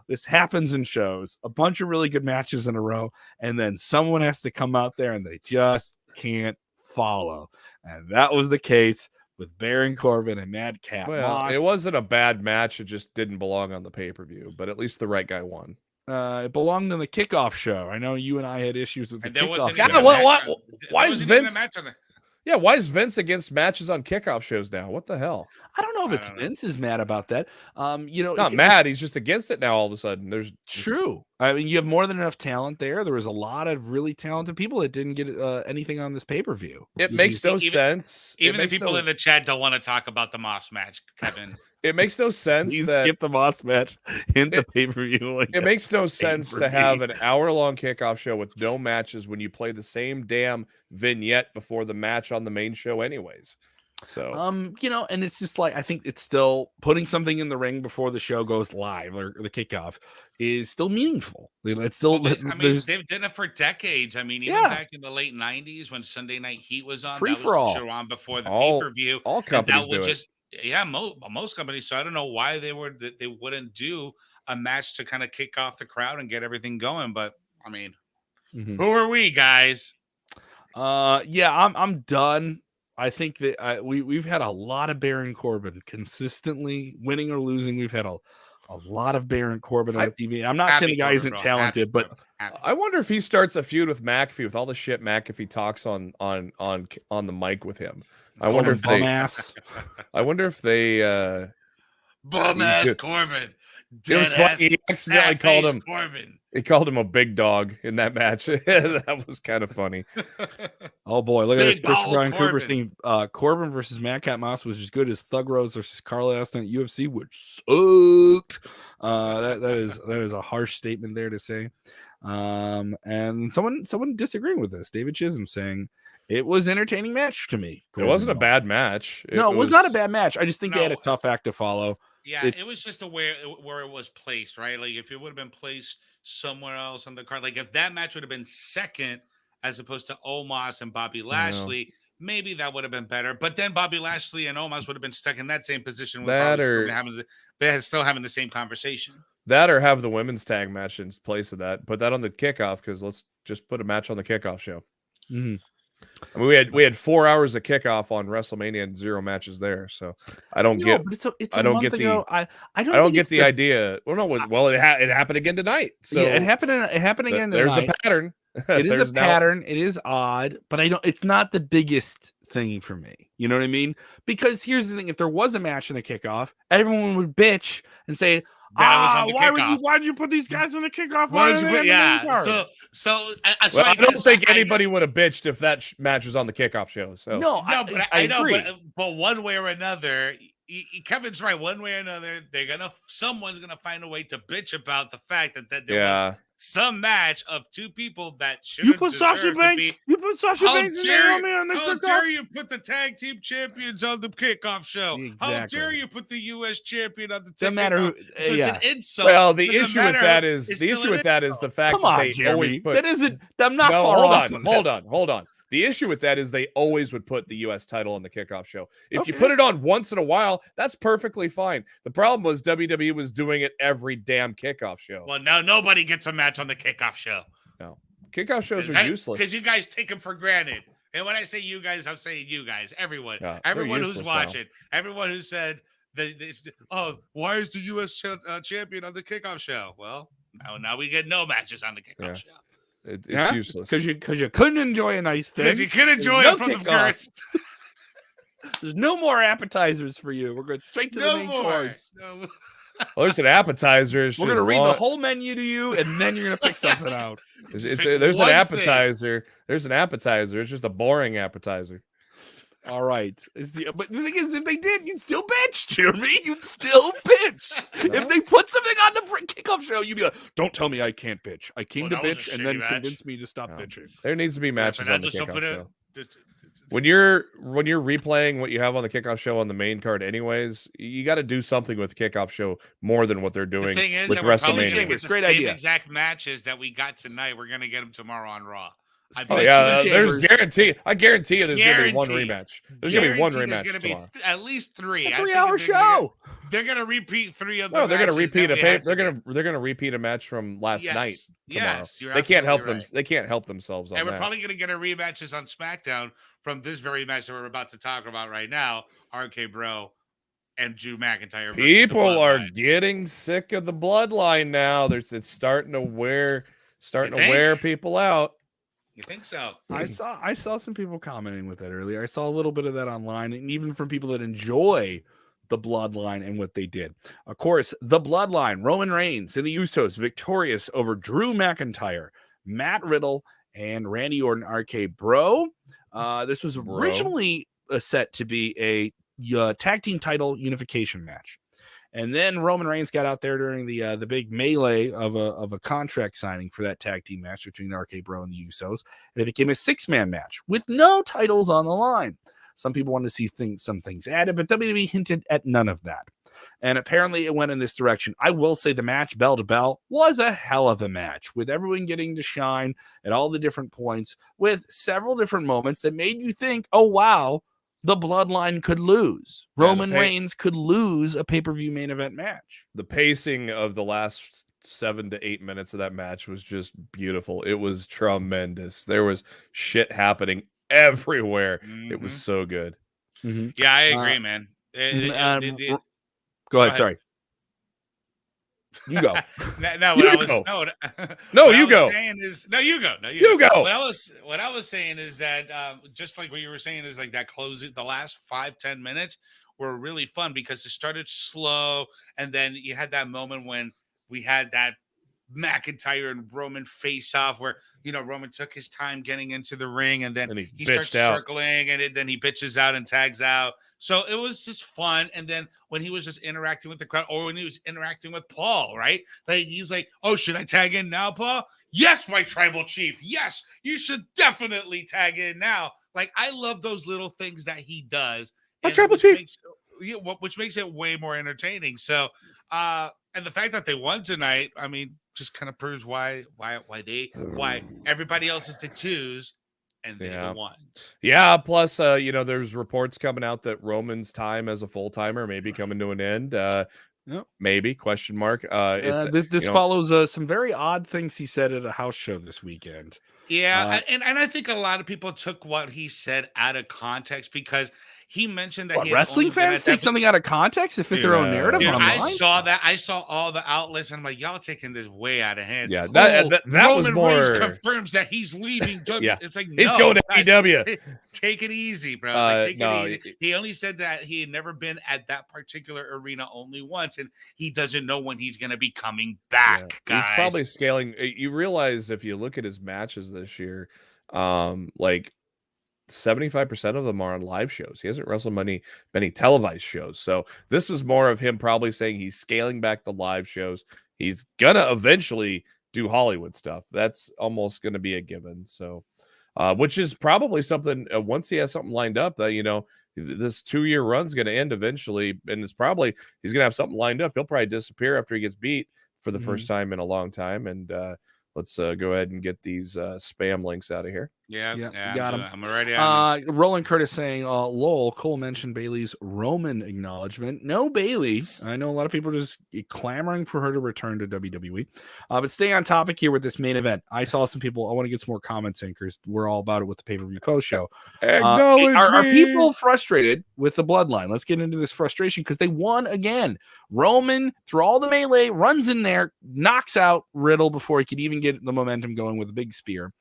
Speaker 1: This happens in shows, a bunch of really good matches in a row, and then someone has to come out there and they just can't follow. And that was the case with Baron Corbin and Madcap Moss.
Speaker 4: It wasn't a bad match. It just didn't belong on the pay-per-view, but at least the right guy won.
Speaker 1: It belonged in the kickoff show. I know you and I had issues with the kickoff
Speaker 4: show. Why is Vince? Yeah, why is Vince against matches on kickoff shows now? What the hell?
Speaker 1: I don't know if it's Vince is mad about that.
Speaker 4: Not mad. He's just against it now. All of a sudden,
Speaker 1: true. I mean, you have more than enough talent there. There was a lot of really talented people that didn't get anything on this pay-per-view.
Speaker 4: It makes no sense.
Speaker 3: Even the people in the chat don't want to talk about the Moss match, Kevin.
Speaker 4: It makes no sense.
Speaker 1: You skip the Moss match in the pay-per-view.
Speaker 4: It makes no sense to have an hour-long kickoff show with no matches when you play the same damn vignette before the match on the main show anyways. So
Speaker 1: and it's just like, I think it's still putting something in the ring before the show goes live or the kickoff is still meaningful. It's still
Speaker 3: they've done it for decades. I mean, even back in the late 90s when Sunday Night Heat was on,
Speaker 1: Free
Speaker 3: that
Speaker 1: for all.
Speaker 3: the show on before the pay-per-view.
Speaker 4: All companies do it.
Speaker 3: Yeah, most companies. So I don't know why they wouldn't do a match to kind of kick off the crowd and get everything going. But I mean, who are we, guys?
Speaker 1: I'm done. I think that we've had a lot of Baron Corbin consistently winning or losing. We've had a lot of Baron Corbin on TV. I'm not saying the guy isn't talented, but
Speaker 4: I wonder if he starts a feud with McAfee with all the shit McAfee talks on the mic with him. I wonder if they
Speaker 3: bum ass Corbin.
Speaker 4: It was funny. He accidentally called him
Speaker 3: Corbin.
Speaker 4: He called him a big dog in that match. That was kind of funny.
Speaker 1: Oh boy, look at this. Chris Brian Cooper saying Corbin versus Madcap Moss was as good as Thug Rose versus Carla Austin at UFC, which sucked. That is a harsh statement there to say. And someone disagreeing with this. David Chisholm saying it was an entertaining match to me.
Speaker 4: It wasn't a bad match.
Speaker 1: It was not a bad match. I just think they had a tough act to follow.
Speaker 3: Yeah, it was just where it was placed, right? Like if it would have been placed somewhere else on the card, like if that match would have been second as opposed to Omos and Bobby Lashley, maybe that would have been better. But then Bobby Lashley and Omos would have been stuck in that same position. Still having the same conversation.
Speaker 4: That or have the women's tag match in place of that. Put that on the kickoff because let's just put a match on the kickoff show.
Speaker 1: Mm-hmm.
Speaker 4: I mean, we had 4 hours of kickoff on WrestleMania and 0 matches there. So I don't get.
Speaker 1: But it's
Speaker 4: I
Speaker 1: a
Speaker 4: don't
Speaker 1: month
Speaker 4: get
Speaker 1: ago.
Speaker 4: the.
Speaker 1: I don't
Speaker 4: I don't
Speaker 1: think
Speaker 4: get
Speaker 1: it's
Speaker 4: the idea. Well, no. Well, it happened again tonight. So
Speaker 1: yeah, it happened again
Speaker 4: there's
Speaker 1: tonight.
Speaker 4: a pattern.
Speaker 1: It is a
Speaker 4: There's now-
Speaker 1: pattern. It is odd, but it's not the biggest thing for me. You know what I mean? Because here's the thing: if there was a match in the kickoff, everyone would bitch and say,
Speaker 3: That was on the
Speaker 1: why'd you put these guys in the kickoff?
Speaker 3: Why did you
Speaker 1: aren't
Speaker 3: put?
Speaker 1: they on the main
Speaker 3: Yeah.
Speaker 1: card?"
Speaker 3: So
Speaker 4: I don't think anybody would have bitched if that match was on the kickoff show. So
Speaker 1: No,
Speaker 3: I know,
Speaker 1: agree.
Speaker 3: but one way or another, Kevin's right. One way or another, someone's gonna find a way to bitch about the fact that there was some match of two people that should
Speaker 1: You put Sasha Banks. You put Sasha Banks and Naomi on the
Speaker 3: How
Speaker 1: kickoff.
Speaker 3: dare you put the tag team champions on the kickoff show? How
Speaker 1: Exactly.
Speaker 3: dare you put the U.S. champion on the
Speaker 1: Doesn't matter who.
Speaker 3: So
Speaker 1: yeah.
Speaker 3: it's an insult.
Speaker 4: Well, the
Speaker 3: Doesn't
Speaker 4: issue with
Speaker 3: matter
Speaker 4: that
Speaker 3: who-
Speaker 4: is
Speaker 3: it's
Speaker 4: the
Speaker 3: still
Speaker 4: issue
Speaker 3: an
Speaker 4: with that is the fact
Speaker 1: Come
Speaker 4: that
Speaker 1: on,
Speaker 4: they
Speaker 1: Jeremy.
Speaker 4: always put.
Speaker 1: That isn't. I'm not
Speaker 4: Well,
Speaker 1: far
Speaker 4: hold
Speaker 1: off.
Speaker 4: on, hold on. The issue with that is they always would put the U.S. title on the kickoff show. If you put it on once in a while, that's perfectly fine. The problem was WWE was doing it every damn kickoff show.
Speaker 3: Well, now nobody gets a match on the kickoff show.
Speaker 4: No, kickoff shows are useless
Speaker 3: because you guys take them for granted. And when I say you guys, I'm saying you guys, everyone,
Speaker 4: Yeah,
Speaker 3: everyone who's
Speaker 4: useless
Speaker 3: watching, everyone who said why is the U.S. champion on the kickoff show? Well, now we get no matches on the kickoff show.
Speaker 4: It's useless
Speaker 1: because you couldn't enjoy a nice thing.
Speaker 3: Because you could enjoy
Speaker 1: There's
Speaker 3: it
Speaker 1: no
Speaker 3: from the
Speaker 1: kickoff.
Speaker 3: first.
Speaker 1: There's no more appetizers for you. We're going straight to the
Speaker 3: No
Speaker 1: main
Speaker 3: more.
Speaker 1: course.
Speaker 3: No.
Speaker 4: Well, there's an appetizer. It's
Speaker 1: We're
Speaker 4: just
Speaker 1: going to read
Speaker 4: long-
Speaker 1: the whole menu to you, and then you're going to pick something out.
Speaker 4: There's
Speaker 3: one
Speaker 4: an appetizer. There's an appetizer. It's just a boring appetizer.
Speaker 1: All right. But the thing is, if they did, you'd still bitch, Jeremy. You'd still bitch. If they put something on the kickoff show, you'd be like, don't tell me I can't bitch. I came to
Speaker 3: that was
Speaker 1: bitch
Speaker 3: a
Speaker 1: and then
Speaker 3: shitty match.
Speaker 1: convince me to stop bitching.
Speaker 4: There needs to be matches on the
Speaker 3: Just don't
Speaker 4: kickoff
Speaker 3: put
Speaker 4: show.
Speaker 3: it.
Speaker 4: When you're replaying what you have on the kickoff show on the main card, anyways, you got to do something with the kickoff show more than what they're
Speaker 3: The
Speaker 4: doing
Speaker 3: thing is
Speaker 4: with
Speaker 3: that we're probably going to
Speaker 4: WrestleMania.
Speaker 3: get the
Speaker 1: Great
Speaker 3: same
Speaker 1: idea.
Speaker 3: exact matches that we got tonight. We're going to get them tomorrow on Raw.
Speaker 4: Oh yeah, there's
Speaker 1: Chambers.
Speaker 4: I guarantee you there's gonna be one
Speaker 3: Guarantee.
Speaker 4: rematch. There's gonna be one
Speaker 3: Guarantee
Speaker 4: rematch
Speaker 3: There's going to
Speaker 4: tomorrow.
Speaker 3: be at least three.
Speaker 1: It's a
Speaker 3: I think
Speaker 1: 3-hour
Speaker 3: that
Speaker 1: show.
Speaker 3: They're going to repeat three of the.
Speaker 4: No, they're gonna
Speaker 3: matches
Speaker 4: repeat
Speaker 3: that
Speaker 4: a
Speaker 3: we
Speaker 4: pay.
Speaker 3: had
Speaker 4: They're
Speaker 3: today.
Speaker 4: gonna repeat a match from last night tomorrow.
Speaker 3: Yes, you're
Speaker 4: They can't help
Speaker 3: absolutely
Speaker 4: them.
Speaker 3: right.
Speaker 4: They can't help themselves on
Speaker 3: And we're
Speaker 4: that.
Speaker 3: probably going to get a rematches on SmackDown from this very match that we're about to talk about right now. RK Bro and Drew McIntyre. versus the
Speaker 4: People are
Speaker 3: Bloodline.
Speaker 4: getting sick of the bloodline now. It's starting to wear people out.
Speaker 3: You think so?
Speaker 1: I saw some people commenting with that earlier. I saw a little bit of that online, and even from people that enjoy the Bloodline and what they did. Of course, the Bloodline, Roman Reigns and the Usos victorious over Drew McIntyre, Matt Riddle, and Randy Orton, RK Bro. This was originally set to be a tag team title unification match. And then Roman Reigns got out there during the big melee of a contract signing for that tag team match between RK Bro and the Usos, and it became a 6-man match with no titles on the line. Some people wanted to see some things added, but WWE hinted at none of that. And apparently it went in this direction. I will say the match, bell to bell, was a hell of a match with everyone getting to shine at all the different points with several different moments that made you think, oh, wow, the Bloodline could lose. Roman Reigns could lose a pay-per-view main event match.
Speaker 4: The pacing of the last 7 to 8 minutes of that match was just beautiful. It was tremendous. There was shit happening everywhere. It was so good.
Speaker 1: Mm-hmm.
Speaker 3: Yeah, I agree, man.
Speaker 1: Go ahead. Sorry. You go.
Speaker 4: No, you go.
Speaker 3: You go. What I was saying is that just like what you were saying is like that closing, the last 5-10 minutes were really fun because it started slow, and then you had that moment when we had that McIntyre and Roman face off where Roman took his time getting into the ring, and then he starts circling, and then he bitches out and tags out. So it was just fun. And then when he was just interacting with the crowd, or when he was interacting with Paul, right? Like he's like, "Oh, should I tag in now, Paul? Yes, my tribal chief. Yes, you should definitely tag in now." Like I love those little things that he does.
Speaker 4: My tribal chief.
Speaker 3: Which makes it way more entertaining. So, and the fact that they won tonight, I mean, just kind of proves why everybody else is the twos and they're the ones.
Speaker 4: Yeah. Plus, there's reports coming out that Roman's time as a full timer may be coming to an end. Maybe ?
Speaker 1: This follows some very odd things he said at a house show this weekend.
Speaker 3: Yeah, and I think a lot of people took what he said out of context because he mentioned that
Speaker 1: What,
Speaker 3: he had
Speaker 1: wrestling
Speaker 3: only been
Speaker 1: fans
Speaker 3: at
Speaker 1: take
Speaker 3: that.
Speaker 1: something out of context to fit their own narrative
Speaker 3: Dude, I
Speaker 1: online?
Speaker 3: saw that. I saw all the outlets, and I'm like, y'all taking this way out of hand.
Speaker 4: Yeah,
Speaker 3: Oh,
Speaker 4: that was
Speaker 3: Roman Reigns
Speaker 4: more.
Speaker 3: confirms that he's leaving.
Speaker 4: Yeah,
Speaker 3: It's like,
Speaker 4: he's
Speaker 3: no,
Speaker 4: going to
Speaker 3: guys,
Speaker 4: AEW.
Speaker 3: take it easy, bro. Like, take
Speaker 4: No,
Speaker 3: it easy. He only said that he had never been at that particular arena only once, and he doesn't know when he's going to be coming back, guys.
Speaker 4: He's probably scaling. You realize if you look at his matches this year, like 75% of them are on live shows. He hasn't wrestled many televised shows. So this was more of him probably saying he's scaling back the live shows. He's gonna eventually do Hollywood stuff. That's almost gonna be a given. So, which is probably something once he has something lined up that, you know, this 2-year run's gonna end eventually, and it's probably he's gonna have something lined up. He'll probably disappear after he gets beat for the first time in a long time. And let's go ahead and get these spam links out of here.
Speaker 3: Yeah,
Speaker 1: got him.
Speaker 3: I'm already.
Speaker 1: Roland Curtis saying, lol, Cole mentioned Bailey's Roman acknowledgement. No Bailey. I know a lot of people are just clamoring for her to return to WWE. But staying on topic here with this main event, I saw some people, I want to get some more comments in because we're all about it with the pay-per-view post show. Are people frustrated with the Bloodline? Let's get into this frustration because they won again. Roman, through all the melee, runs in there, knocks out Riddle before he could even get the momentum going with a big spear.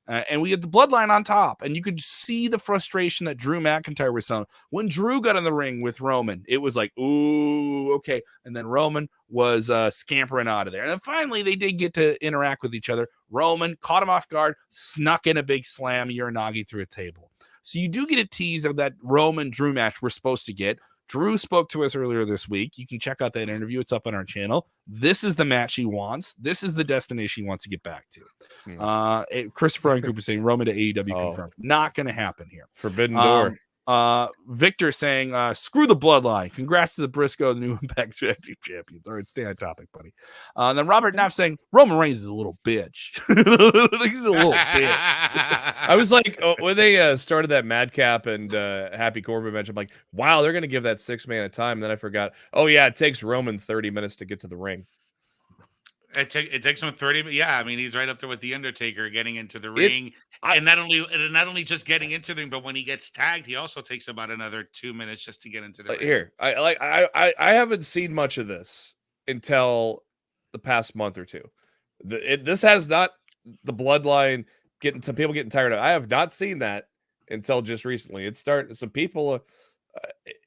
Speaker 1: And we had the Bloodline on top, and you could see the frustration that Drew McIntyre was on. When Drew got in the ring with Roman, it was like, ooh, okay. And then Roman was scampering out of there. And then finally, they did get to interact with each other. Roman caught him off guard, snuck in a big slam Uranagi through a table. So you do get a tease of that Roman-Drew match we're supposed to get. Drew spoke to us earlier this week. You can check out that interview. It's up on our channel. This is the match he wants. This is the destination he wants to get back to. Christopher and Cooper saying Roman to AEW confirmed. Not going to happen here.
Speaker 4: Forbidden door.
Speaker 1: Victor saying, screw the Bloodline. Congrats to the Briscoe, the new Impact Active Champions. All right, stay on topic, buddy. Then Robert Knapp saying, Roman Reigns is a little bitch. He's a little bitch.
Speaker 4: I was like, when they started that Madcap and Happy Corbin match, I'm like, wow, they're going to give that 6-man a time. And then I forgot, oh, yeah, it takes Roman 30 minutes to get to the ring.
Speaker 3: It takes him 30. Yeah, I mean, he's right up there with the Undertaker getting into the ring, and not only just getting into the ring, but when he gets tagged, he also takes about another 2 minutes just to get into the ring.
Speaker 4: Here, I haven't seen much of this until the past month or two. This has not the Bloodline getting some people getting tired of. I have not seen that until just recently. It's starting. Some people.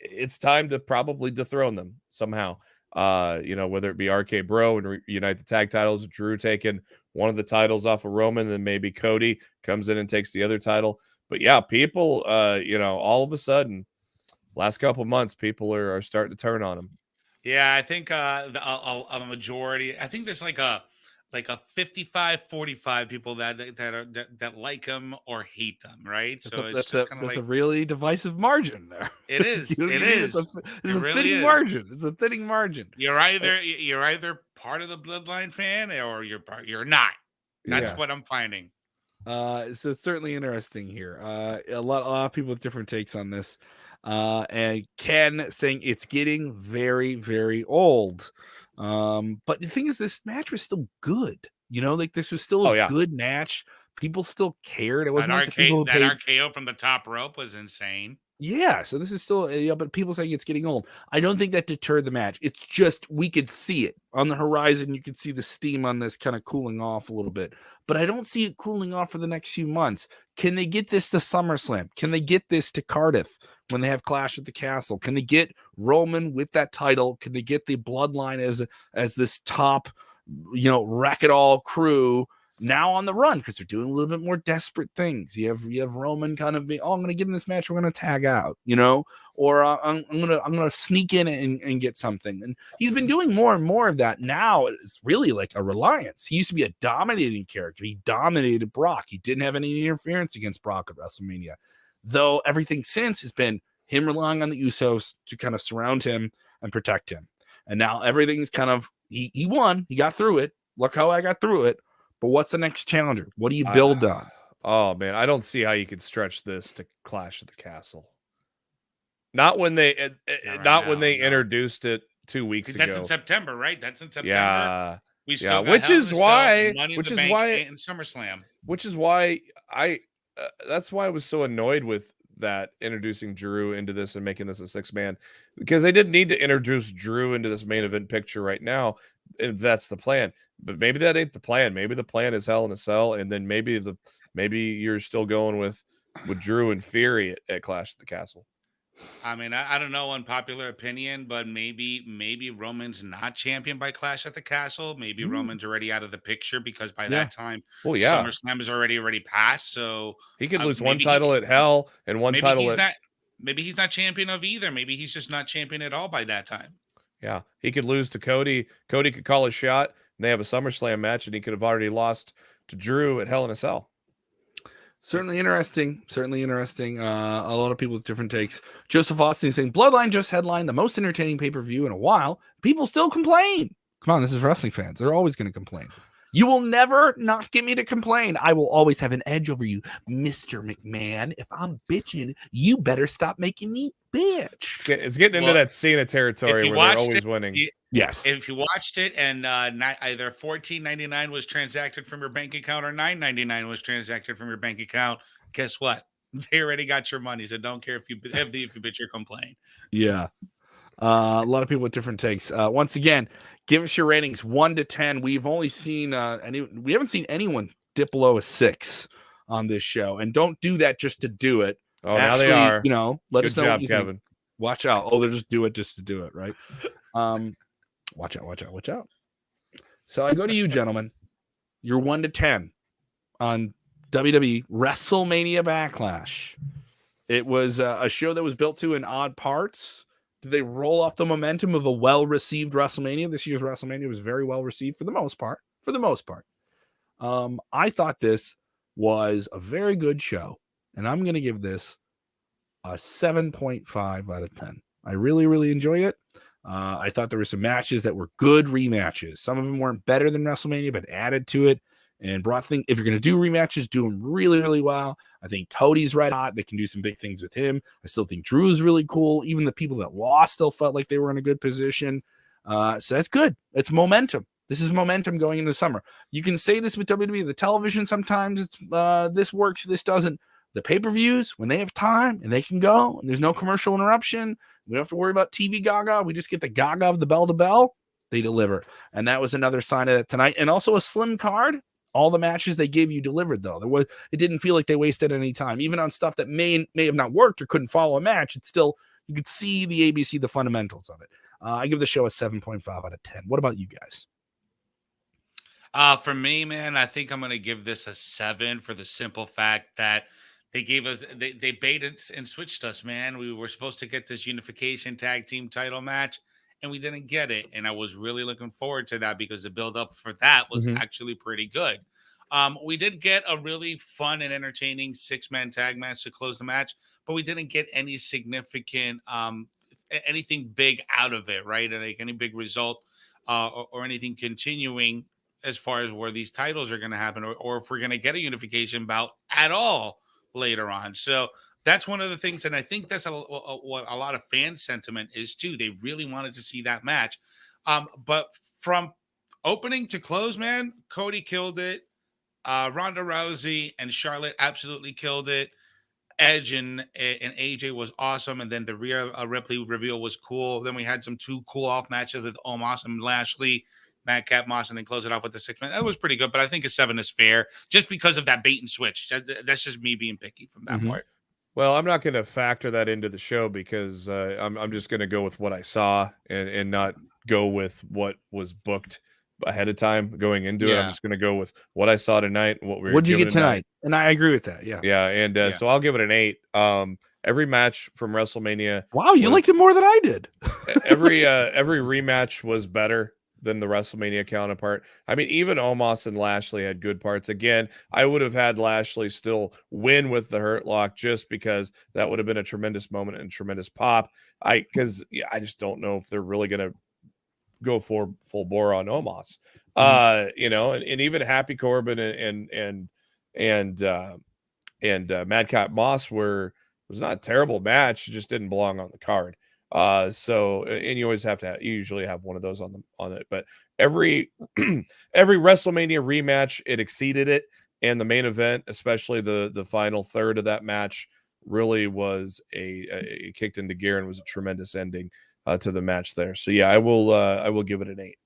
Speaker 4: It's time to probably dethrone them somehow. You know, whether it be RK Bro and unite the tag titles, Drew taking one of the titles off of Roman, then maybe Cody comes in and takes the other title. But yeah, people, you know, all of a sudden, last couple of months, people are starting to turn on him.
Speaker 3: Yeah, I think a majority. I think there's like a 55-45 people that like him or hate them, right?
Speaker 1: That's a really divisive margin there.
Speaker 3: It is. It is.
Speaker 1: It's a thinning margin. It's a thinning margin.
Speaker 3: You're either part of the Bloodline fan or you're not. That's what I'm finding.
Speaker 1: So it's certainly interesting here. A lot of people with different takes on this. And Ken saying it's getting very, very old. But the thing is, this match was still good. You know, like this was still a good match. People still cared. It wasn't like
Speaker 3: RKO from the top rope was insane.
Speaker 1: Yeah, so this is still, but people saying it's getting old. I don't think that deterred the match. It's just we could see it on the horizon. You could see the steam on this kind of cooling off a little bit, but I don't see it cooling off for the next few months. Can they get this to SummerSlam? Can they get this to Cardiff when they have Clash at the Castle? Can they get Roman with that title? Can they get the Bloodline as this top, you know, wreck-it-all crew now on the run because they're doing a little bit more desperate things? You have Roman kind of being, I'm going to give him this match, we're going to tag out, you know, or I'm going to sneak in and get something. And he's been doing more and more of that. Now it's really like a reliance. He used to be a dominating character. He dominated Brock. He didn't have any interference against Brock at WrestleMania, though everything since has been him relying on the Usos to kind of surround him and protect him. And now everything's kind of, he won, he got through it. Look how I got through it. But what's the next challenger? What do you build on?
Speaker 4: Oh man, I don't see how you could stretch this to Clash at the Castle. Not when they introduced it 2 weeks ago.
Speaker 3: That's in September, right? That's in September.
Speaker 4: Yeah,
Speaker 3: we still
Speaker 4: which is why
Speaker 3: in SummerSlam.
Speaker 4: which is why that's why I was so annoyed with that, introducing Drew into this and making this a 6-man, because they didn't need to introduce Drew into this main event picture right now if that's the plan. But maybe that ain't the plan. Maybe the plan is Hell in a Cell, and then maybe you're still going with Drew and Fury at Clash at the Castle.
Speaker 3: I mean, I don't know, unpopular opinion, but maybe Roman's not champion by Clash at the Castle. Maybe Roman's already out of the picture because by that time,
Speaker 4: well, yeah,
Speaker 3: SummerSlam is already passed. So
Speaker 4: he could lose one title at Hell and one title at.
Speaker 3: Maybe he's not champion of either. Maybe he's just not champion at all by that time.
Speaker 4: Yeah, he could lose to Cody. Cody could call a shot, and they have a SummerSlam match, and he could have already lost to Drew at Hell in a Cell.
Speaker 1: Certainly interesting. Certainly interesting. A lot of people with different takes. Joseph Austin saying Bloodline just headlined the most entertaining pay-per-view in a while. People still complain. Come on, this is wrestling fans. They're always going to complain. You will never not get me to complain. I will always have an edge over you, Mr. McMahon. If I'm bitching, you better stop making me bitch.
Speaker 4: It's getting into that Cena territory where they're always winning.
Speaker 1: Yes.
Speaker 3: If you watched it and either $14.99 was transacted from your bank account or $9.99 was transacted from your bank account, guess what? They already got your money. So don't care if you bitch or complain.
Speaker 1: Yeah. A lot of people with different takes. Once again, give us your ratings 1 to 10. We've only seen we haven't seen anyone dip below a 6 on this show, and don't do that just to do it.
Speaker 4: Oh, actually, now they are.
Speaker 1: You know, let
Speaker 4: Good
Speaker 1: us know.
Speaker 4: Job,
Speaker 1: what
Speaker 4: Kevin.
Speaker 1: Think. Watch out! Oh, they'll just do it just to do it, right? Watch out! So I go to you, gentlemen. You're 1 to 10 on WWE WrestleMania Backlash. It was a show that was built to in odd parts. Did they roll off the momentum of a well-received WrestleMania? This year's WrestleMania was very well-received for the most part. I thought this was a very good show, and I'm going to give this a 7.5 out of 10. I really, really enjoyed it. I thought there were some matches that were good rematches. Some of them weren't better than WrestleMania, but added to it and brought things. If you're going to do rematches, do them really, really well. I think Cody's red hot. They can do some big things with him. I still think Drew's really cool. Even the people that lost still felt like they were in a good position. So that's good. It's momentum. This is momentum going into the summer. You can say this with WWE. The television, sometimes it's this works, this doesn't. The pay-per-views, when they have time and they can go and there's no commercial interruption, we don't have to worry about TV gaga. We just get the gaga of the bell to bell. They deliver. And that was another sign of it tonight. And also a slim card. All the matches they gave you delivered, though. It didn't feel like they wasted any time. Even on stuff that may have not worked or couldn't follow a match, it's still, you could see the ABC, the fundamentals of it. I give the show a 7.5 out of 10. What about you guys?
Speaker 3: For me, man, I think I'm going to give this a 7 for the simple fact that they baited and switched us, man. We were supposed to get this unification tag team title match, and we didn't get it. And I was really looking forward to that because the build-up for that was actually pretty good. We did get a really fun and entertaining 6-man tag match to close the match, but we didn't get any significant anything big out of it, right? Like any big result or anything continuing as far as where these titles are going to happen or if we're going to get a unification bout at all later on. So that's one of the things, and I think that's what a lot of fan sentiment is too. They really wanted to see that match. But from opening to close, man, Cody killed it. Ronda Rousey and Charlotte absolutely killed it. Edge and AJ was awesome, and then the Rhea Ripley reveal was cool. Then we had some 2 cool off matches with Omos and Lashley, Madcap, Moss, and then close it off with the 6-man. That was pretty good, but I think a 7 is fair just because of that bait and switch. That's just me being picky from that part.
Speaker 4: Well, I'm not going to factor that into the show because I'm just going to go with what I saw and not go with what was booked ahead of time going into it. I'm just going to go with what I saw tonight and what we were.
Speaker 1: What'd you get tonight? And I agree with that.
Speaker 4: Yeah. And so I'll give it an 8. Every match from WrestleMania.
Speaker 1: Wow, you liked it more than I did.
Speaker 4: every rematch was better than the WrestleMania counterpart. I mean, even Omos and Lashley had good parts. Again, I would have had Lashley still win with the Hurt Lock just because that would have been a tremendous moment and tremendous pop. I just don't know if they're really going to go for full bore on Omos. And even Happy Corbin and Madcap Moss was not a terrible match. It just didn't belong on the card. And you always you usually have one of those on it, but every WrestleMania rematch, it exceeded it. and the main event, especially the final third of that match, really was a kicked into gear and was a tremendous ending to the match there. So yeah, I will give it an 8.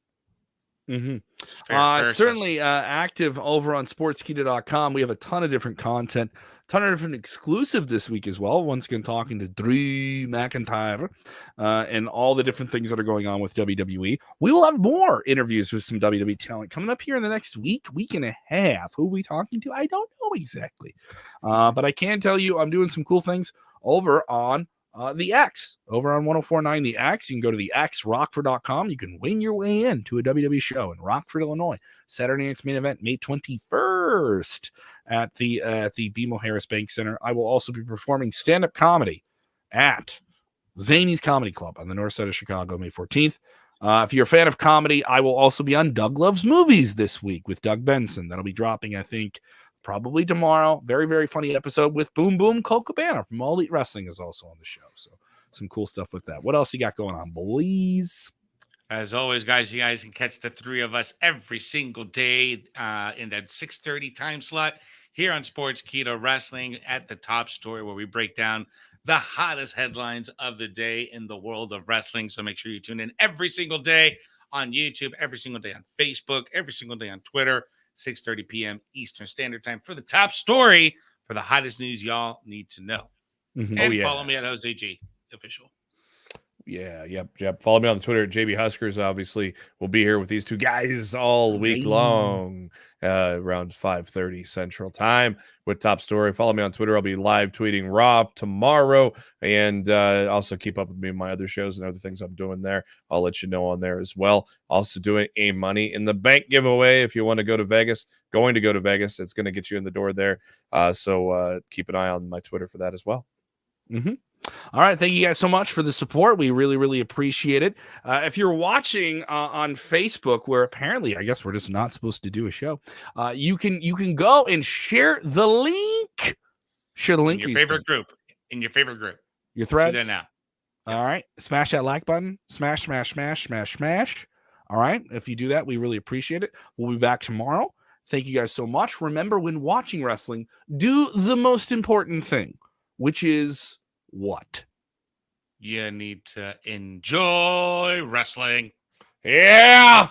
Speaker 3: Fair
Speaker 1: Certainly active over on sportskeeda.com. We have a ton of different content, ton of different exclusives this week as well. Once again, talking to Drew McIntyre and all the different things that are going on with WWE. We will have more interviews with some WWE talent coming up here in the next week and a half. Who are we talking to? I don't know exactly. But I can tell you I'm doing some cool things over on the X, over on 104.9 The X. You can go to the xrockford.com. You can win your way in to a WWE show in Rockford, Illinois. Saturday night's main event, May 21st at the BMO Harris Bank Center. I will also be performing stand-up comedy at Zany's Comedy Club on the north side of Chicago, May 14th. If you're a fan of comedy, I will also be on Doug Loves Movies this week with Doug Benson. That'll be dropping, I think, probably tomorrow. Very, very funny episode with Boom Boom Cole Cabana from All Elite Wrestling is also on the show. So some cool stuff with that. What else you got going on, boys?
Speaker 3: As always, guys, you guys can catch the three of us every single day in that 6:30 time slot here on Sportskeeda Wrestling at the Top Story, where we break down the hottest headlines of the day in the world of wrestling. So make sure you tune in every single day on YouTube, every single day on Facebook, every single day on Twitter, 6:30 p.m. Eastern Standard Time for the Top Story for the hottest news y'all need to know. And follow me at Jose G Official.
Speaker 4: Yeah, yep. Follow me on Twitter at JB Huskers. Obviously, we'll be here with these two guys all week long, around 5:30 Central Time with Top Story. Follow me on Twitter. I'll be live tweeting Raw tomorrow, and also keep up with me in my other shows and other things I'm doing there. I'll let you know on there as well. Also doing a Money in the Bank giveaway if you want to go to Vegas. Going to go to Vegas. It's going to get you in the door there. So keep an eye on my Twitter for that as well.
Speaker 1: All right. Thank you guys so much for the support. We really, really appreciate it. If you're watching on Facebook, where apparently I guess we're just not supposed to do a show, you can go and share the link. Share the link.
Speaker 3: In your favorite group. In your favorite group.
Speaker 1: Your threads.
Speaker 3: Do that now.
Speaker 1: All right. Smash that like button. Smash, smash, smash, smash, smash. All right. If you do that, we really appreciate it. We'll be back tomorrow. Thank you guys so much. Remember, when watching wrestling, do the most important thing, which is what?
Speaker 3: You need to enjoy wrestling.
Speaker 4: Yeah.